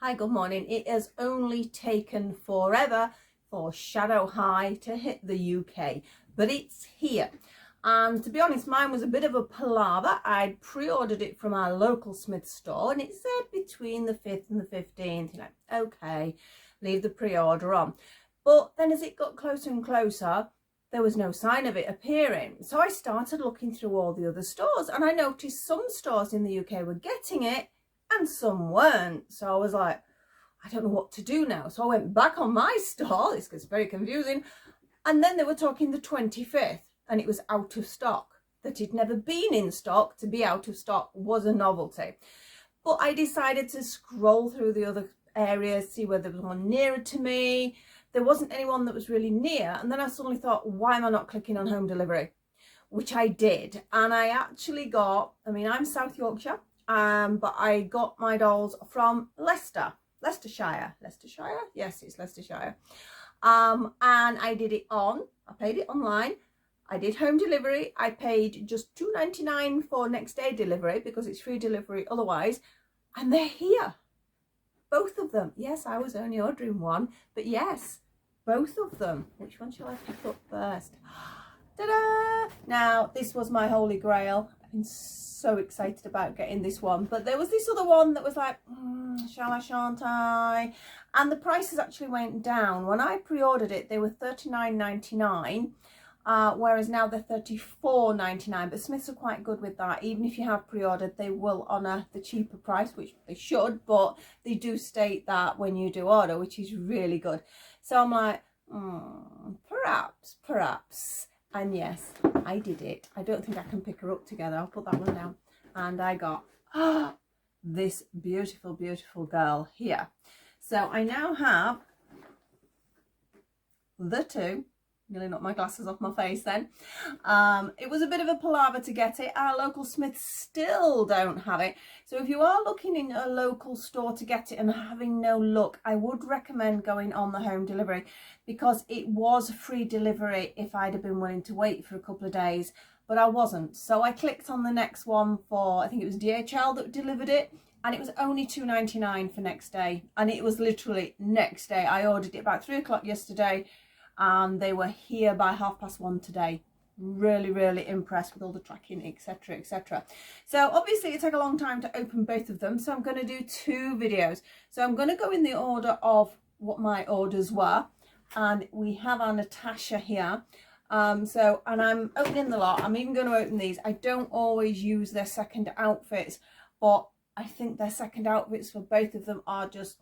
Hi, good morning. It has only taken forever for Shadow High to hit the UK, but it's here. And to be honest, mine was a bit of a palaver. I'd pre-ordered it from our local Smiths store and it said between the 5th and the 15th. You're like, okay, leave the pre-order on. But then as it got closer and closer, there was no sign of it appearing. So I started looking through all the other stores and I noticed some stores in the UK were getting it and some weren't. So I was like, I don't know what to do now. So I went back on my store. This gets very confusing. And then they were talking the 25th and it was out of stock. That it'd never been in stock. To be out of stock was a novelty. But I decided to scroll through the other areas, see whether there was one nearer to me. There wasn't anyone that was really near. And then I suddenly thought, why am I not clicking on home delivery? Which I did. And I actually got, I'm South Yorkshire. But I got my dolls from Leicestershire. Yes, it's Leicestershire. And I did it I paid it online. I did home delivery. I paid just $2.99 for next day delivery because it's free delivery otherwise. And they're here. Both of them. Yes, I was only ordering one, but yes, both of them. Which one shall I pick up first? Ta-da! Now, this was my holy grail. I've been so excited about getting this one, but there was this other one that was like, shall I, shan't I? And the prices actually went down. When I pre-ordered it, they were $39.99, whereas now they're $34.99. But Smiths are quite good with that. Even if you have pre-ordered, they will honour the cheaper price, which they should, but they do state that when you do order, which is really good. So I'm like, perhaps. And yes, I did it. I don't think I can pick her up together. I'll put that one down. And I got this beautiful, beautiful girl here. So I now have the two. Nearly knocked my glasses off my face then. It was a bit of a palaver to get it. Our local Smiths still don't have it. So if you are looking in a local store to get it and having no luck, I would recommend going on the home delivery because it was free delivery if I'd have been willing to wait for a couple of days, but I wasn't. So I clicked on the next one for, I think it was DHL that delivered it, and it was only $2.99 for next day. And it was literally next day. I ordered it about 3 o'clock yesterday, and they were here by 1:30 today. Really, really impressed with all the tracking, etc, etc. So obviously it took a long time to open both of them, so I'm going to do 2 videos. So I'm going to go in the order of what my orders were, and we have our Natasha here. And I'm opening the lot. I'm even going to open these. I don't always use their second outfits, but I think their second outfits for both of them are just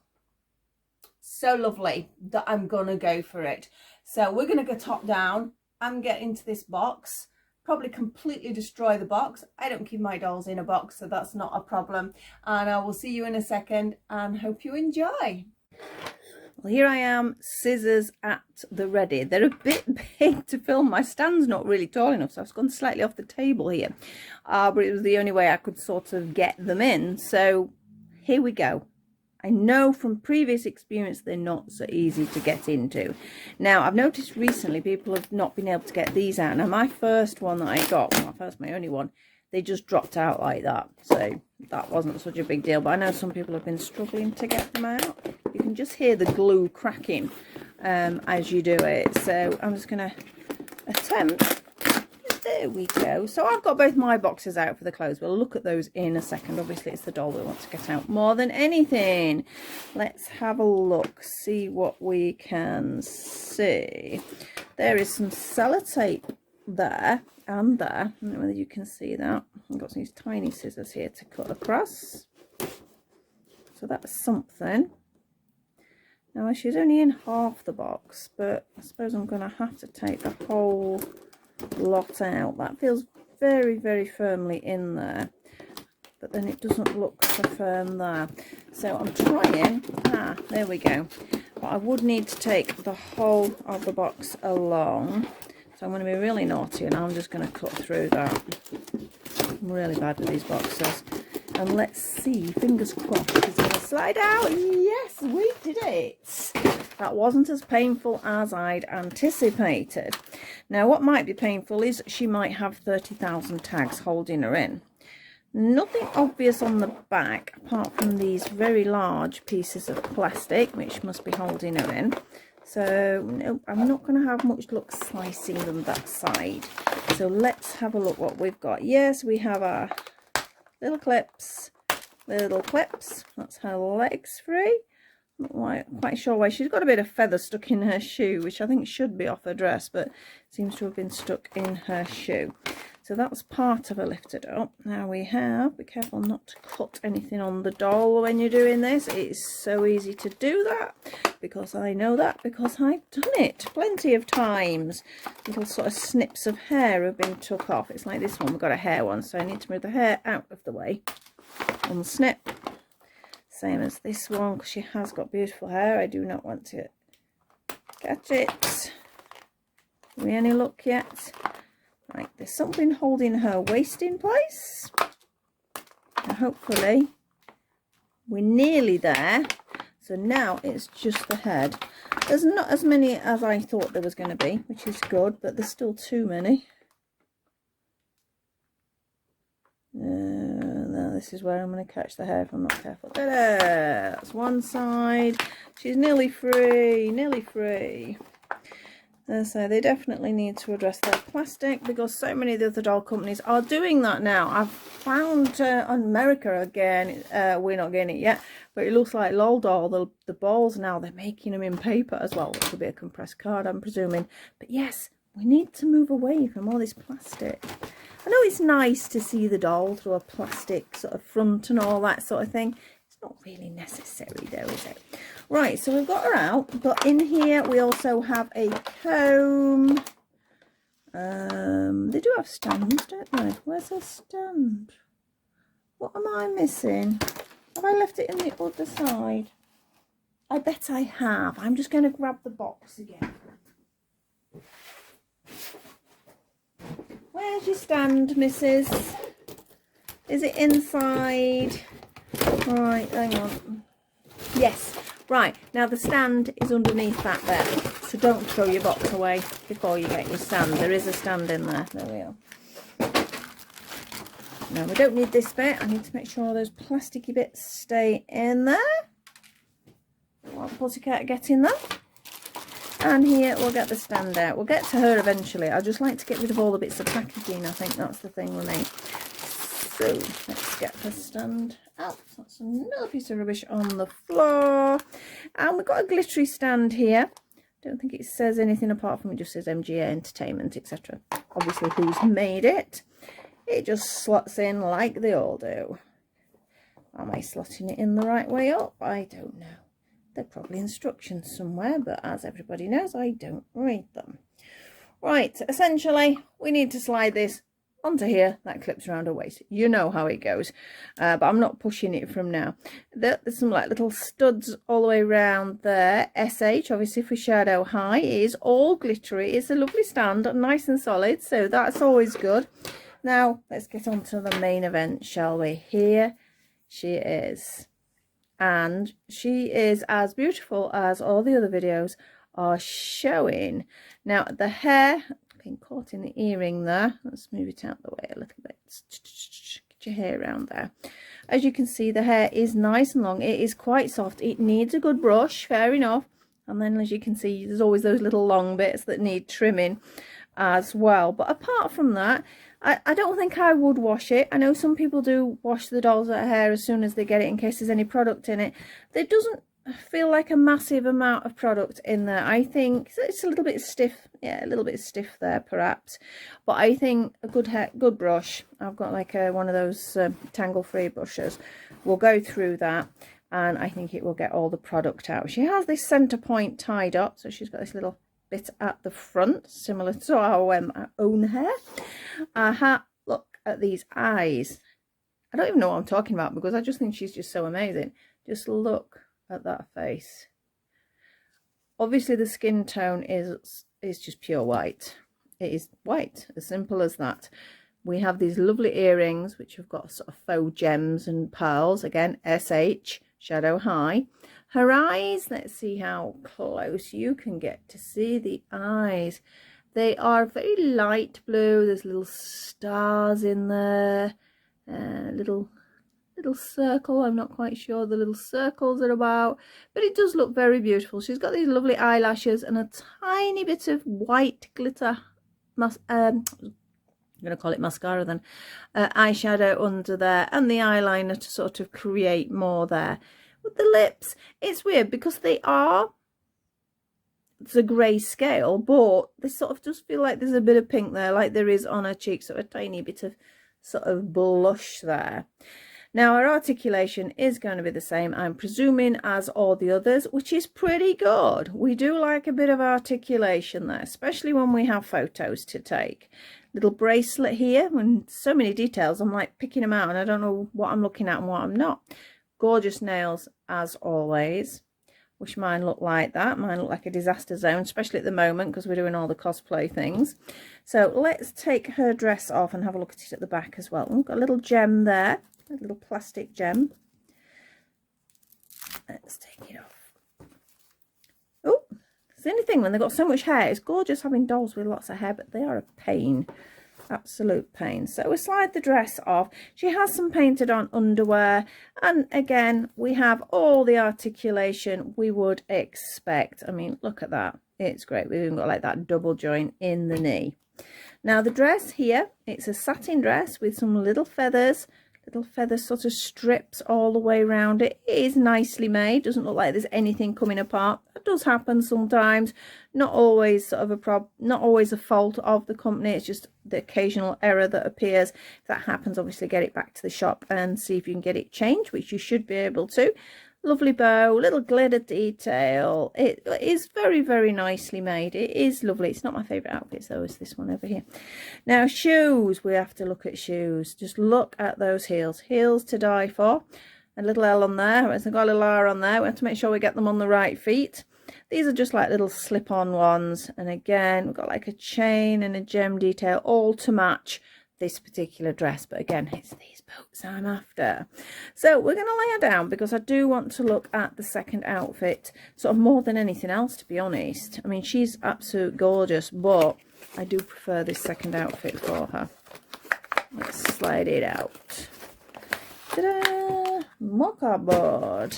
so lovely that I'm gonna go for it. So we're gonna go top down and get into this box, probably completely destroy the box. I don't keep my dolls in a box, so that's not a problem. And I will see you in a second and hope you enjoy. Well, here I am, scissors at the ready. They're a bit big to film. My stand's not really tall enough, so I've gone slightly off the table here. But it was the only way I could sort of get them in. So here we go. I know from previous experience they're not so easy to get into. Now, I've noticed recently people have not been able to get these out. Now, my first one that I got, my only one, they just dropped out like that. So that wasn't such a big deal. But I know some people have been struggling to get them out. You can just hear the glue cracking as you do it. So I'm just going to attempt. There we go. So I've got both my boxes out for the clothes. We'll look at those in a second. Obviously, it's the doll we want to get out more than anything. Let's have a look, see what we can see. There is some sellotape there and there. I don't know whether you can see that. I've got these tiny scissors here to cut across. So that's something. Now, she's only in half the box, but I suppose I'm going to have to take the whole lot out. That feels very, very firmly in there, but then it doesn't look so firm there. So I'm trying, there we go. But I would need to take the whole of the box along. So I'm going to be really naughty and I'm just going to cut through that. I'm really bad with these boxes. And let's see, fingers crossed, it's going to slide out. Yes, we did it. That wasn't as painful as I'd anticipated. Now, what might be painful is she might have 30,000 tags holding her in. Nothing obvious on the back apart from these very large pieces of plastic which must be holding her in. So no, I'm not going to have much luck slicing them that side. So let's have a look what we've got. Yes, we have our little clips. That's her legs free. Not quite sure why. She's got a bit of feather stuck in her shoe, which I think should be off her dress, but seems to have been stuck in her shoe. So that's part of her lifted up. Now we have, be careful not to cut anything on the doll when you're doing this. It's so easy to do that, because I know that, because I've done it plenty of times. Little sort of snips of hair have been took off. It's like this one, we've got a hair one, so I need to move the hair out of the way. Unsnip. Same as this one, because she has got beautiful hair. I do not want to catch it. Have we any luck yet? Right, there's something holding her waist in place. And hopefully we're nearly there. So now it's just the head. There's not as many as I thought there was going to be, which is good, but there's still too many. Now this is where I'm going to catch the hair if I'm not careful. Ta-da! That's one side. She's nearly free, nearly free. So they definitely need to address their plastic, because so many of the other doll companies are doing that now. I've found on America again, we're not getting it yet, but it looks like Lol Doll, the balls now, they're making them in paper as well, which will be a compressed card, I'm presuming. But yes, we need to move away from all this plastic. I know it's nice to see the doll through a plastic sort of front and all that sort of thing. It's not really necessary though, is it? Right, so we've got her out, but in here we also have a comb. They do have stands, don't they? Where's her stand? What am I missing? Have I left it in the other side? I bet I have. I'm just going to grab the box again. Where's your stand, missus? Is it inside? Right, hang on. Yes. Right, now the stand is underneath that there, so don't throw your box away before you get your stand. There is a stand in there. There we are. Now we don't need this bit. I need to make sure those plasticky bits stay in there. What pussycat get in there? And here we'll get the stand out. We'll get to her eventually. I just like to get rid of all the bits of packaging. I think that's the thing with me. So let's get the stand out. That's another piece of rubbish on the floor. And we've got a glittery stand here. Don't think it says anything apart from it just says MGA Entertainment, etc. Obviously who's made it. It just slots in like they all do. Am I slotting it in the right way up? I don't know. There are probably instructions somewhere, but as everybody knows, I don't read them. Right, essentially we need to slide this onto here. That clips around her waist. You know how it goes, but I'm not pushing it from now. There's some like little studs all the way around there. SH obviously for shadow high. It is all glittery. It's a lovely stand, nice and solid, so that's always good. Now let's get on to the main event, shall we? Here she is, and she is as beautiful as all the other videos are showing. Now the hair been caught in the earring there. Let's move it out the way a little bit. Get your hair around there. As you can see, the hair is nice and long. It is quite soft. It needs a good brush, fair enough. And then as you can see, there's always those little long bits that need trimming as well. But apart from that, I don't think I would wash it. I know some people do wash the doll's hair as soon as they get it in case there's any product in it. There doesn't feel like a massive amount of product in there. I think it's a little bit stiff. Yeah, a little bit stiff there perhaps, but I think a good brush, I've got like one of those tangle free brushes, will go through that, and I think it will get all the product out. She has this center point tied up, so she's got this little bit at the front similar to our own hair. Look at these eyes. I don't even know what I'm talking about, because I just think she's just so amazing. Just look at that face. Obviously the skin tone is just pure white. It is white, as simple as that. We have these lovely earrings which have got sort of faux gems and pearls, again SH shadow high. Her eyes, let's see how close you can get to see the eyes. They are very light blue. There's little stars in there. little circle. I'm not quite sure the little circles are about, but it does look very beautiful. She's got these lovely eyelashes and a tiny bit of white glitter I'm going to call it mascara then, eyeshadow under there, and the eyeliner to sort of create more there. With the lips, it's weird because it's a grey scale, but they sort of just feel like there's a bit of pink there, like there is on her cheeks, so a tiny bit of sort of blush there. Now our articulation is going to be the same, I'm presuming, as all the others, which is pretty good. We do like a bit of articulation there, especially when we have photos to take. Little bracelet here, and so many details, I'm like picking them out and I don't know what I'm looking at and what I'm not. Gorgeous nails as always. Wish mine looked like that. Mine look like a disaster zone, especially at the moment because we're doing all the cosplay things. So let's take her dress off and have a look at it at the back as well. We've got a little gem there, a little plastic gem. Let's take it off. Oh, it's the only thing when they've got so much hair. It's gorgeous having dolls with lots of hair, but they are a pain. Absolute pain. So we slide the dress off. She has some painted on underwear, and again we have all the articulation we would expect. I mean, look at that, it's great. We've even got like that double joint in the knee. Now the dress here, it's a satin dress with some little feathers sort of strips all the way around it. It is nicely made, doesn't look like there's anything coming apart. That does happen sometimes, not always sort of not always a fault of the company, it's just the occasional error that appears. If that happens, obviously get it back to the shop and see if you can get it changed, which you should be able to. Lovely bow, little glitter detail. It is very, very nicely made. It is lovely. It's not my favourite outfit though, is this one over here. Now shoes, we have to look at shoes. Just look at those heels. Heels to die for. A little L on there. I've got a little R on there. We have to make sure we get them on the right feet. These are just like little slip-on ones. And again, we've got like a chain and a gem detail all to match this particular dress, but again it's these boots I'm after. So we're going to lay her down because I do want to look at the second outfit sort of more than anything else, to be honest. I mean, she's absolute gorgeous, but I do prefer this second outfit for her. Let's slide it out. Ta-da! Mocha board.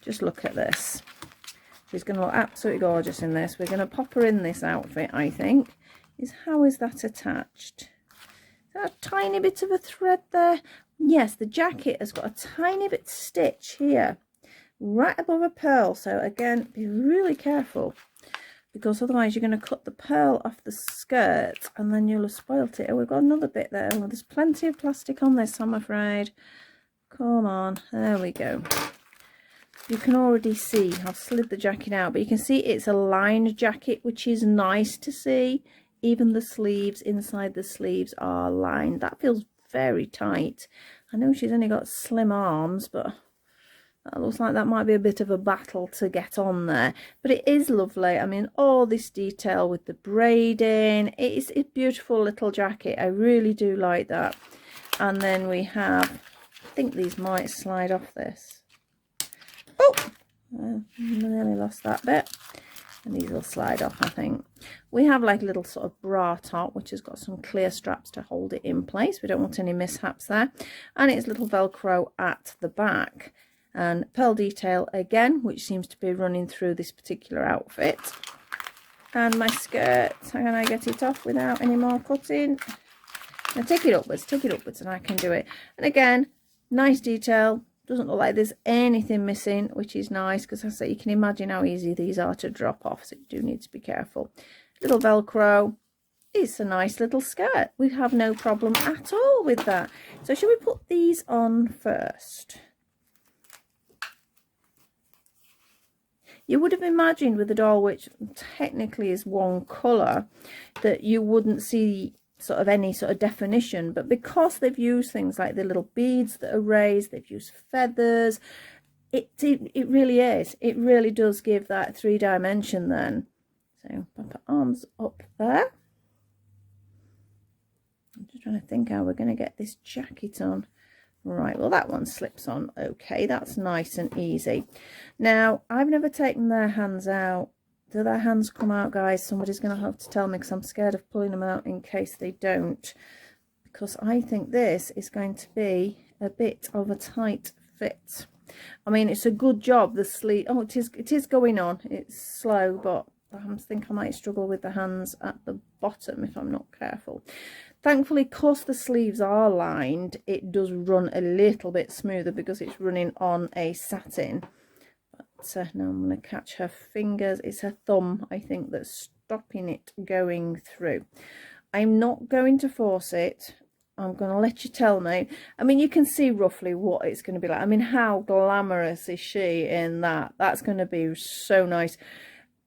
Just look at this. She's going to look absolutely gorgeous in this. We're going to pop her in this outfit, I think. How is that attached? A tiny bit of a thread there. Yes, the jacket has got a tiny bit stitch here right above a pearl, so again be really careful because otherwise you're going to cut the pearl off the skirt and then you'll have spoilt it. Oh, we've got another bit there. Well, there's plenty of plastic on this, I'm afraid. Come on, there we go. You can already see I've slid the jacket out, but you can see it's a lined jacket, which is nice to see. Even the sleeves, inside the sleeves are lined. That feels very tight. I know she's only got slim arms, but that looks like that might be a bit of a battle to get on there. But it is lovely. I mean, all this detail with the braiding. It's a beautiful little jacket. I really do like that. And then we have, I think these might slide off this. Oh, I nearly lost that bit. And these will slide off, I think. We have like a little sort of bra top, which has got some clear straps to hold it in place. We don't want any mishaps there. And it's little Velcro at the back. And pearl detail again, which seems to be running through this particular outfit. And my skirt, how can I get it off without any more cutting? Now take it upwards and I can do it. And again, nice detail. Doesn't look like there's anything missing, which is nice because I say you can imagine how easy these are to drop off, so you do need to be careful. Little Velcro. It's a nice little skirt. We have no problem at all with that. So shall we put these on first? You would have imagined with a doll which technically is one colour that you wouldn't see sort of any sort of definition, but because they've used things like the little beads that are raised, they've used feathers, it really does give that 3-dimension then. So pop her arms up there. I'm just trying to think how we're going to get this jacket on. Right, well that one slips on okay, that's nice and easy. Now I've never taken their hands out. Do their hands come out, guys? Somebody's going to have to tell me because I'm scared of pulling them out in case they don't. because I think this is going to be a bit of a tight fit. I mean, it's a good job, the sleeve. Oh, it is going on. It's slow, but I think I might struggle with the hands at the bottom if I'm not careful. Thankfully, because the sleeves are lined, it does run a little bit smoother because it's running on a satin. But now I'm going to catch her fingers. It's her thumb, I think, that's stopping it going through. I'm not going to force it. I'm going to let you tell me. I mean, you can see roughly what it's going to be like. I mean, how glamorous is she in that? That's going to be so nice.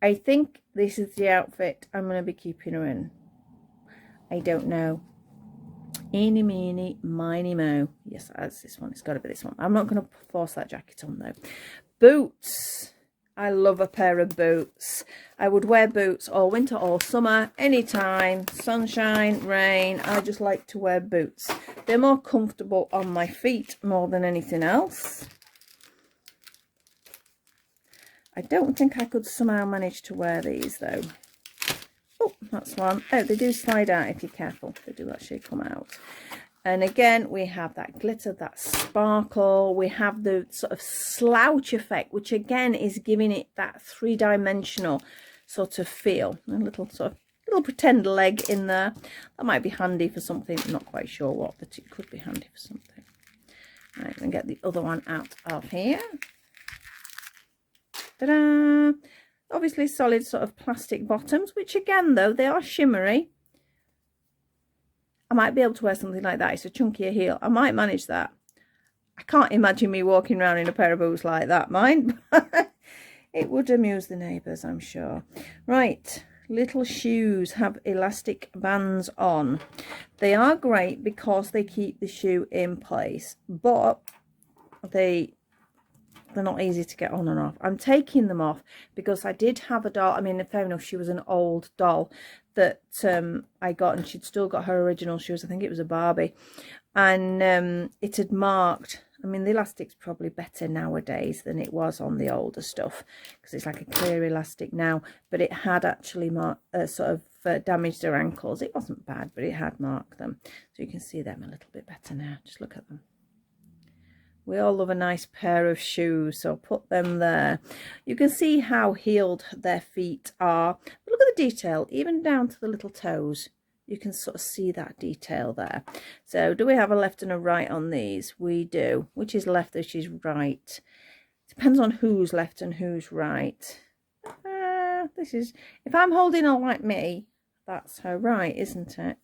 I think this is the outfit I'm going to be keeping her in. I don't know. Eeny, meeny, miny, mo. Yes, that's this one. It's got to be this one. I'm not going to force that jacket on, though. Boots. I love a pair of boots. I would wear boots all winter or summer, anytime, sunshine, rain. I just like to wear boots. They're more comfortable on my feet more than anything else. I don't think I could somehow manage to wear these though. Oh, that's one. Oh, they do slide out if you're careful. They do actually come out. And again, we have that glitter, that sparkle. We have the sort of slouch effect, which again is giving it that three-dimensional sort of feel. A little sort of little pretend leg in there. That might be handy for something. I'm not quite sure what, but it could be handy for something. Right, I'm going to get the other one out of here. Ta-da! Obviously solid sort of plastic bottoms, which again, though, they are shimmery. I might be able to wear something like that. It's a chunkier heel. I might manage that. I can't imagine me walking around in a pair of boots like that, mind. It would amuse the neighbours, I'm sure. Right, little shoes have elastic bands on. They are great because they keep the shoe in place, but they're not easy to get on and off. I'm taking them off because I did have a doll. I mean, fair enough, she was an old doll that I got, and she'd still got her original shoes. I think it was a Barbie, and it had marked. I mean, the elastic's probably better nowadays than it was on the older stuff because it's like a clear elastic now, but it had actually damaged her ankles. It wasn't bad, but it had marked them, so you can see them a little bit better now. Just look at them. We all love a nice pair of shoes, so put them there. You can see how heeled their feet are. But look at the detail, even down to the little toes. You can sort of see that detail there. So do we have a left and a right on these? We do. Which is left, which is right? Depends on who's left and who's right. This is, if I'm holding on like me, that's her right, isn't it?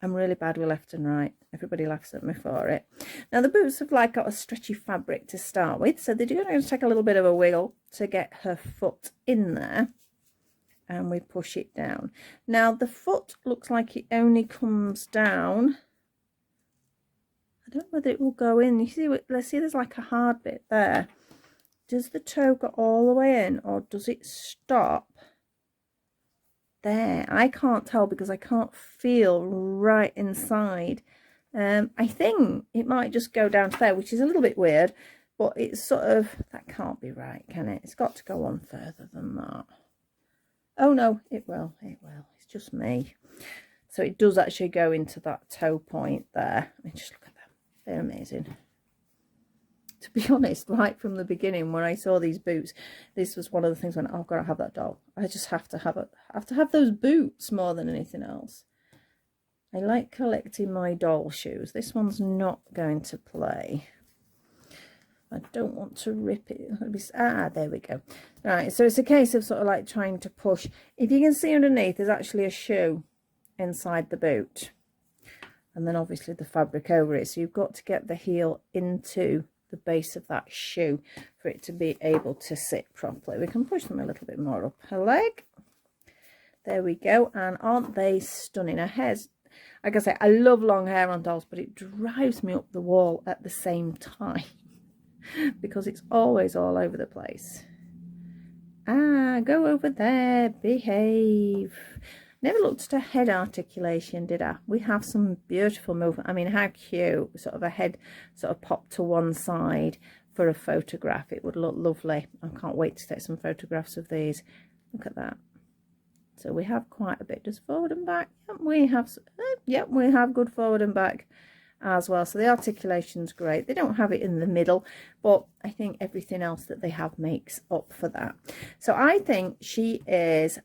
I'm really bad with left and right. Everybody laughs at me for it. Now the boots have like got a stretchy fabric to start with, so they're going to take a little bit of a wiggle to get her foot in there, and we push it down. Now the foot looks like it only comes down. I don't know whether it will go in. You see, let's see, there's like a hard bit there. Does the toe go all the way in, or does it stop there? I can't tell because I can't feel right inside. I think it might just go down to there, which is a little bit weird, but it's sort of, that can't be right, can it? It's got to go on further than that. Oh no, it will, it's just me. So it does actually go into that toe point there. I mean, just look at them, they're amazing. To be honest, right from the beginning, when I saw these boots, this was one of the things when, oh, I've got to have that doll. I just have to have it. I have to have those boots more than anything else. I like collecting my doll shoes. This one's not going to play. I don't want to rip it. There we go. Right, so it's a case of sort of like trying to push. If you can see underneath, there's actually a shoe inside the boot. And then obviously the fabric over it. So you've got to get the heel into the base of that shoe for it to be able to sit properly. We can push them a little bit more up her leg. There we go. And aren't they stunning? Her hair's, like I say, I love long hair on dolls, but it drives me up the wall at the same time because it's always all over the place. Go over there, behave. Never looked at a head articulation, did I? We have some beautiful movement. I mean, how cute. Sort of a head sort of popped to one side for a photograph. It would look lovely. I can't wait to take some photographs of these. Look at that. So we have quite a bit. Does forward and back? We have, we have good forward and back as well. So the articulation's great. They don't have it in the middle, but I think everything else that they have makes up for that. So I think she is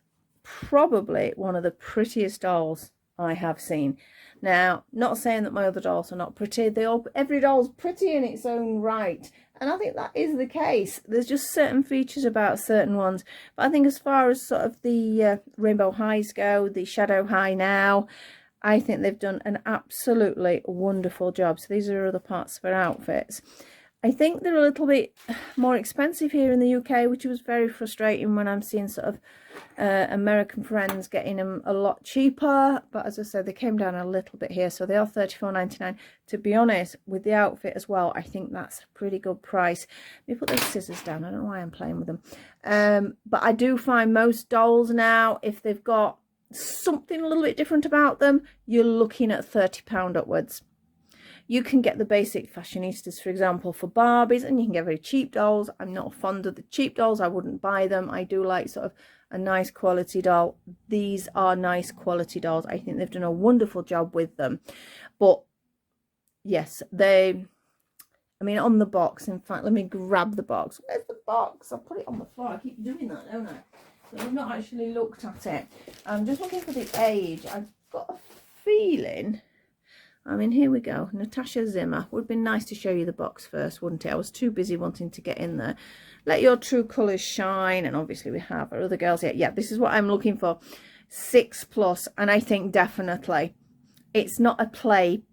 probably one of the prettiest dolls I have seen. Now, not saying that my other dolls are not pretty. Every doll's pretty in its own right. And I think that is the case. There's just certain features about certain ones. But I think as far as sort of the Rainbow Highs go, the Shadow High now, I think they've done an absolutely wonderful job. So these are other parts of her outfits. I think they're a little bit more expensive here in the UK, which was very frustrating when I'm seeing sort of American friends getting them a lot cheaper. But as I said, they came down a little bit here, so they are $34.99. To be honest, with the outfit as well, I think that's a pretty good price. Let me put those scissors down. I don't know why I'm playing with them. But I do find most dolls now, if they've got something a little bit different about them, you're looking at £30 upwards. You can get the basic fashionistas, for example, for Barbies, and you can get very cheap dolls. I'm not fond of the cheap dolls. I wouldn't buy them. I do like sort of a nice quality doll. These are nice quality dolls. I think they've done a wonderful job with them. But yes, I mean, on the box, in fact, let me grab the box. Where's the box? I'll put it on the floor. I keep doing that, don't I? So I've not actually looked at it. I'm just looking for the age. I've got a feeling... I mean, here we go. Natasha Zima. Would have been nice to show you the box first, wouldn't it? I was too busy wanting to get in there. Let your true colours shine. And obviously we have our other girls here. Yeah, this is what I'm looking for. 6+. And I think definitely it's not a play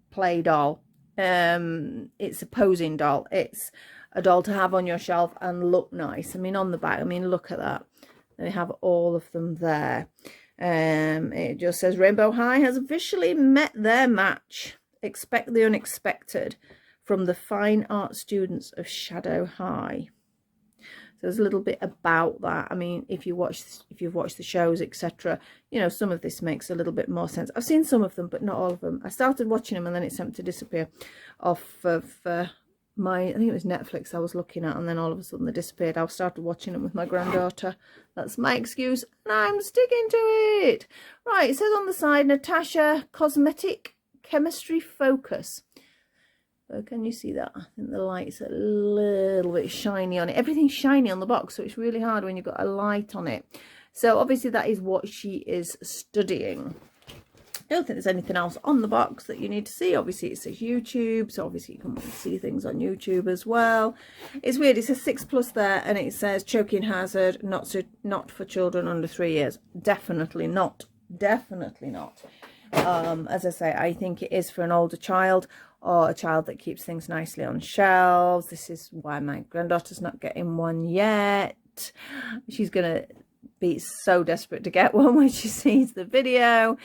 doll. It's a posing doll. It's a doll to have on your shelf and look nice. I mean, on the back, I mean, look at that. They have all of them there. It just says Rainbow High has officially met their match. Expect the unexpected from the fine art students of Shadow High. So there's a little bit about that. I mean, if you've watched the shows, etc., you know, some of this makes a little bit more sense. I've seen some of them, but not all of them. I started watching them and then it seemed to disappear off of I think it was Netflix I was looking at, and then all of a sudden they disappeared. I started watching them with my granddaughter. That's my excuse, and I'm sticking to it. Right, it says on the side, Natasha Cosmetic Chemistry Focus. So can you see that? I think the light's a little bit shiny on it. Everything's shiny on the box, so it's really hard when you've got a light on it. So obviously that is what she is studying. I don't think there's anything else on the box that you need to see. Obviously, it says YouTube, so obviously you can see things on YouTube as well. It's weird. It says 6+ there, and it says choking hazard, not for children under 3 years. Definitely not. Definitely not. As I say, I think it is for an older child or a child that keeps things nicely on shelves. This is why my granddaughter's not getting one yet. She's gonna be so desperate to get one when she sees the video,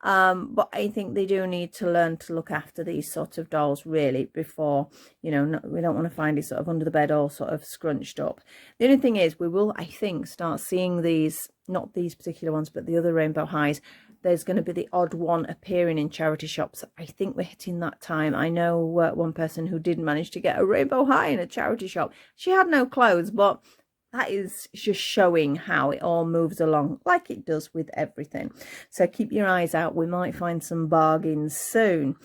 but I think they do need to learn to look after these sort of dolls really before, you know, we don't want to find it sort of under the bed all sort of scrunched up. The only thing is we will, I think, start seeing these, not these particular ones, but the other Rainbow Highs. There's going to be the odd one appearing in charity shops. I think we're hitting that time. I know one person who did manage to get a Rainbow High in a charity shop. She had no clothes, but that is just showing how it all moves along, like it does with everything. So keep your eyes out. We might find some bargains soon.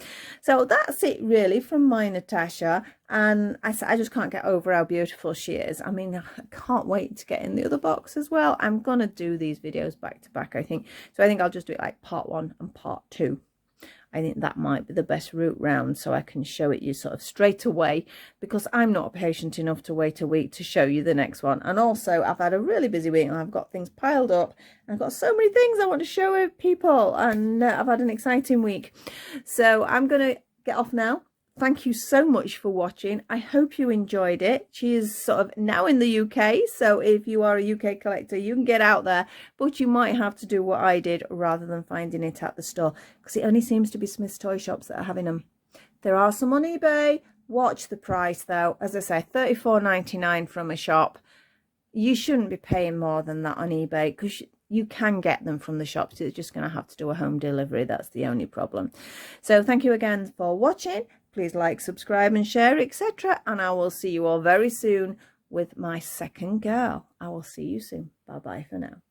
So that's it really from my Natasha. And I just can't get over how beautiful she is. I mean, I can't wait to get in the other box as well. I'm going to do these videos back to back, I think. So I think I'll just do it like part 1 and part 2. I think that might be the best route round, so I can show it you sort of straight away, because I'm not patient enough to wait a week to show you the next one. And also I've had a really busy week and I've got things piled up and I've got so many things I want to show people, and I've had an exciting week. So I'm going to get off now. Thank you so much for watching. I hope you enjoyed it. She is sort of now in the UK, so if you are a UK collector, you can get out there, but you might have to do what I did rather than finding it at the store, because it only seems to be Smith's Toy Shops that are having them. There are some on eBay. Watch the price though. As I say, $34.99 from a shop. You shouldn't be paying more than that on eBay, because you can get them from the shops. You're just going to have to do a home delivery. That's the only problem. So thank you again for watching. Please like, subscribe and share, etc. And I will see you all very soon with my second girl. I will see you soon. Bye bye for now.